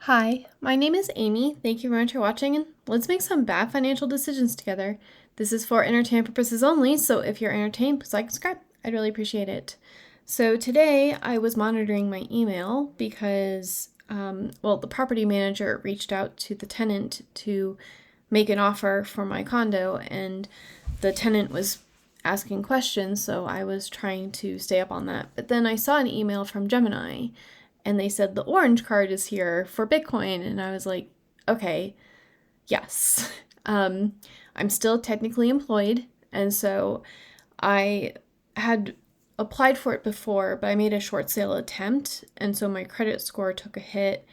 Hi, my name is Amy. Thank you very much for watching, and let's make some bad financial decisions together. This is for entertainment purposes only, so if you're entertained, please like and subscribe. I'd really appreciate it. So today I was monitoring my email because, the property manager reached out to the tenant to make an offer for my condo, and the tenant was asking questions, so I was trying to stay up on that. But then I saw an email from Gemini, and they said the orange card is here for Bitcoin, and I was like, okay, yes. I'm still technically employed, and so I had applied for it before, but I made a short sale attempt, and so my credit score took a hit,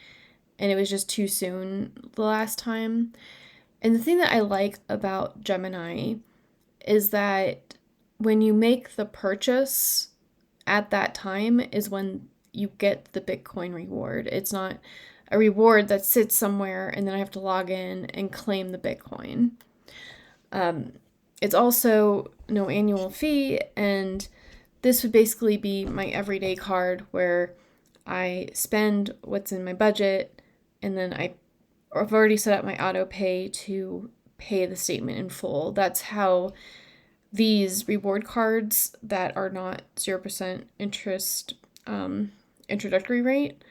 and it was just too soon the last time. And the thing that I like about Gemini is that when you make the purchase at that time is when you get the Bitcoin reward. It's not a reward that sits somewhere and then I have to log in and claim the Bitcoin. It's also no annual fee, and this would basically be my everyday card where I spend what's in my budget, and then I've already set up my auto pay to pay the statement in full. That's how these reward cards that are not 0% interest introductory rate,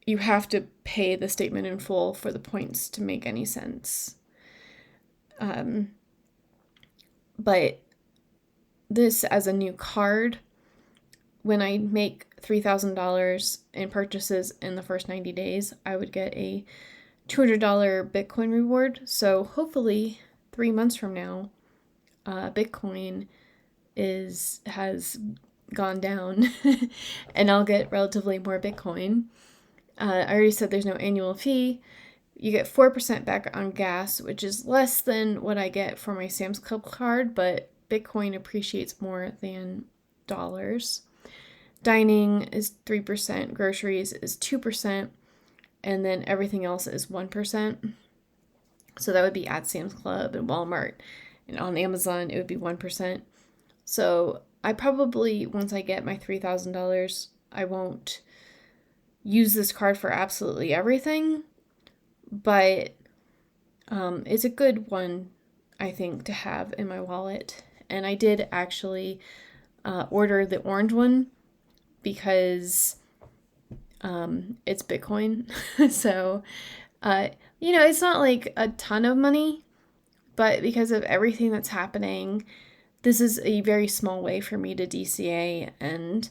you have to pay the statement in full for the points to make any sense. But this as a new card, when I make $3,000 in purchases in the first 90 days, I would get a $200 Bitcoin reward. So hopefully 3 months from now, Bitcoin has gone down and I'll get relatively more Bitcoin. I already said there's no annual fee. You get 4% back on gas, which is less than what I get for my Sam's Club card, but Bitcoin appreciates more than dollars. Dining is 3%, groceries is 2%, and then everything else is 1%. So that would be at Sam's Club and Walmart, and on Amazon it would be 1%. So I probably, once I get my $3,000, I won't use this card for absolutely everything, but it's a good one, I think, to have in my wallet. And I did actually order the orange one because it's Bitcoin. So, it's not like a ton of money, but because of everything that's happening, this is a very small way for me to DCA and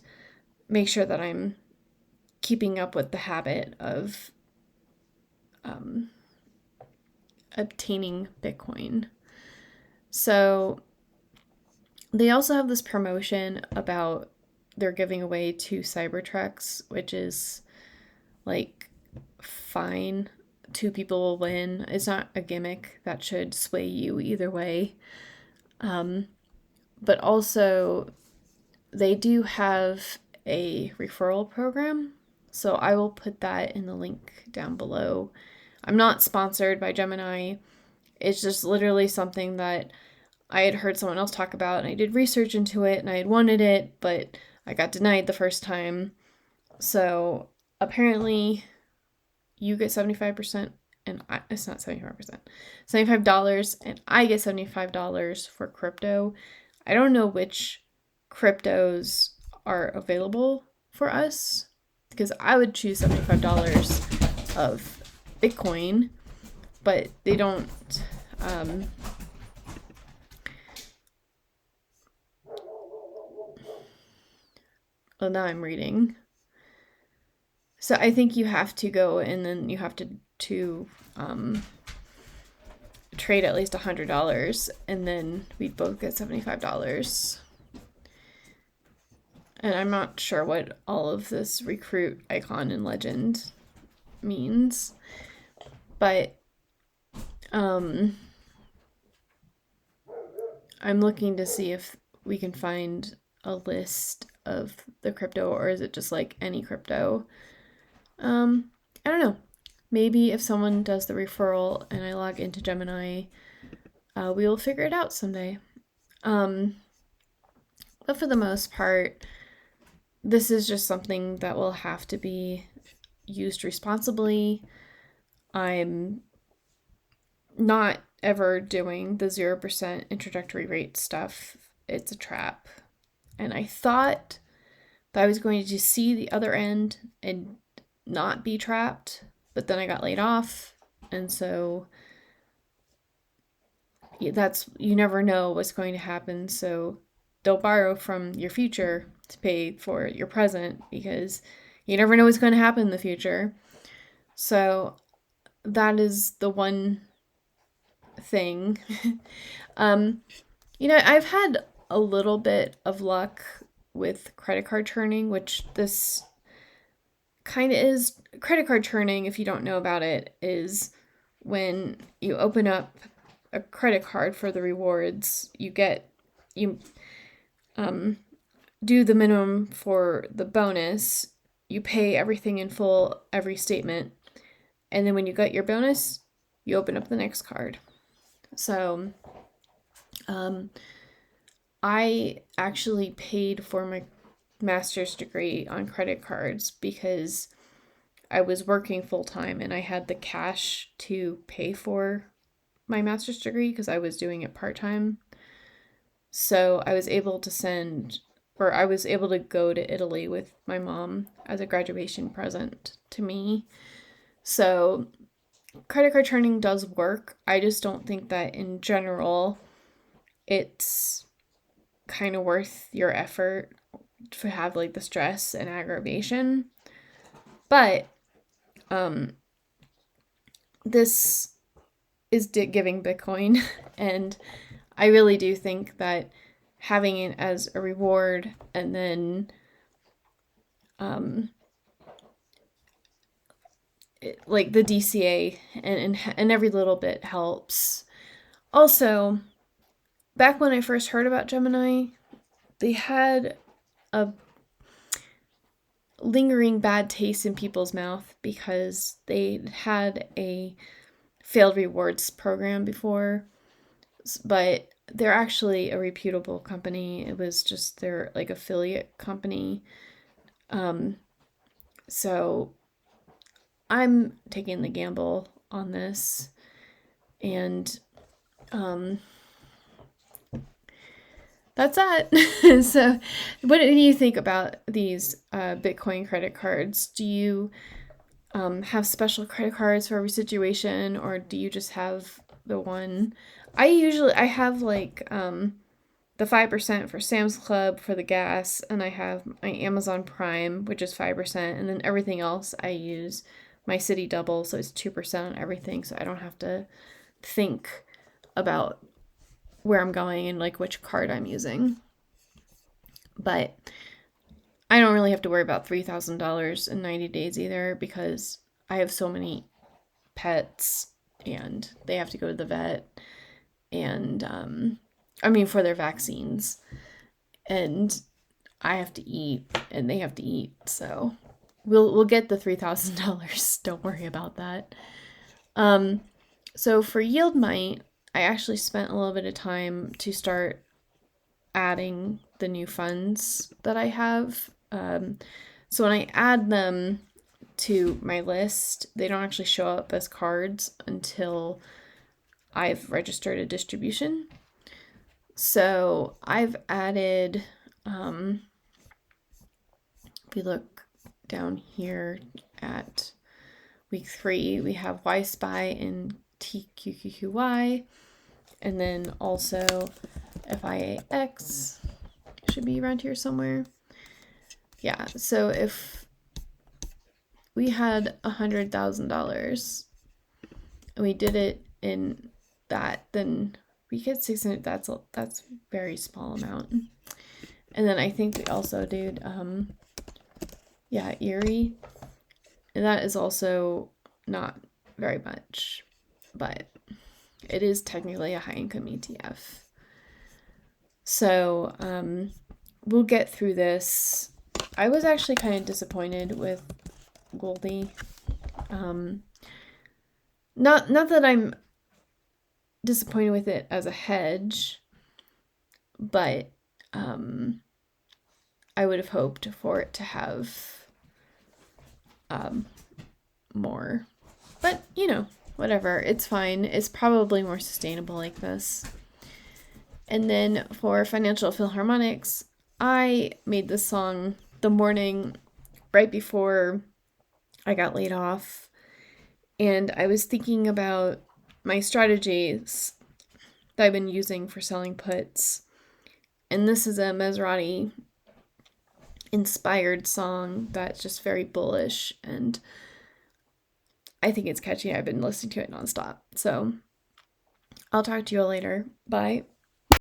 make sure that I'm keeping up with the habit of obtaining Bitcoin. So they also have this promotion about they're giving away 2 Cybertrucks, which is like fine. 2 people will win. It's not a gimmick that should sway you either way. But also, they do have a referral program, so I will put that in the link down below. I'm not sponsored by Gemini. It's just literally something that I had heard someone else talk about, and I did research into it, and I had wanted it, but I got denied the first time. So apparently, you get 75%, and it's not 75%, $75, and I get $75 for crypto. I don't know which cryptos are available for us, because I would choose $75 of Bitcoin, but they don't. Well, now I'm reading. So I think you have to go and then you have to trade at least $100, and then we'd both get $75. And I'm not sure what all of this recruit icon and legend means, but I'm looking to see if we can find a list of the crypto, or is it just like any crypto? I don't know. Maybe if someone does the referral and I log into Gemini, we will figure it out someday. But for the most part, this is just something that will have to be used responsibly. I'm not ever doing the 0% introductory rate stuff. It's a trap. And I thought that I was going to see the other end and not be trapped, but then I got laid off. And so you never know what's going to happen. So don't borrow from your future to pay for your present, because you never know what's going to happen in the future. So that is the one thing. I've had a little bit of luck with credit card churning, which this kind of is. Credit card churning, if you don't know about it, is when you open up a credit card for the rewards, you do the minimum for the bonus, you pay everything in full every statement, and then when you get your bonus, you open up the next card. So I actually paid for my master's degree on credit cards because I was working full-time and I had the cash to pay for my master's degree because I was doing it part-time. So I was able to go to Italy with my mom as a graduation present to me. So credit card churning does work. I just don't think that in general it's kind of worth your effort to have like the stress and aggravation. But this is giving Bitcoin, and I really do think that having it as a reward and then like the DCA and every little bit helps. Also, back when I first heard about Gemini, they had a lingering bad taste in people's mouth because they had a failed rewards program before, but they're actually a reputable company. It was just their like affiliate company. So I'm taking the gamble on this, and that's that. So what do you think about these Bitcoin credit cards? Do you have special credit cards for every situation, or do you just have the one? I have like the 5% for Sam's Club for the gas, and I have my Amazon Prime, which is 5%, and then everything else I use my City Double, so it's 2% on everything, so I don't have to think about where I'm going and like which card I'm using. But I don't really have to worry about $3,000 in 90 days either, because I have so many pets and they have to go to the vet, and for their vaccines, and I have to eat and they have to eat, so we'll get the $3,000. Don't worry about that. So for YieldMax, I actually spent a little bit of time to start adding the new funds that I have. So when I add them to my list, they don't actually show up as cards until I've registered a distribution. So I've added, if we look down here at week 3, we have YSpy and TQQQY, and then also FIAX should be around here somewhere. Yeah, so if we had $100,000 and we did it in that, then we get 600. That's a very small amount. And then I think we also did Erie, and that is also not very much, but it is technically a high income ETF. So we'll get through this. I was actually kind of disappointed with Goldie. Not that I'm disappointed with it as a hedge, but I would have hoped for it to have more. But, whatever. It's fine. It's probably more sustainable like this. And then for Financial Philharmonics, I made this song the morning right before I got laid off. And I was thinking about my strategies that I've been using for selling puts. And this is a Maserati inspired song that's just very bullish, and I think it's catchy. I've been listening to it nonstop. So I'll talk to you all later. Bye.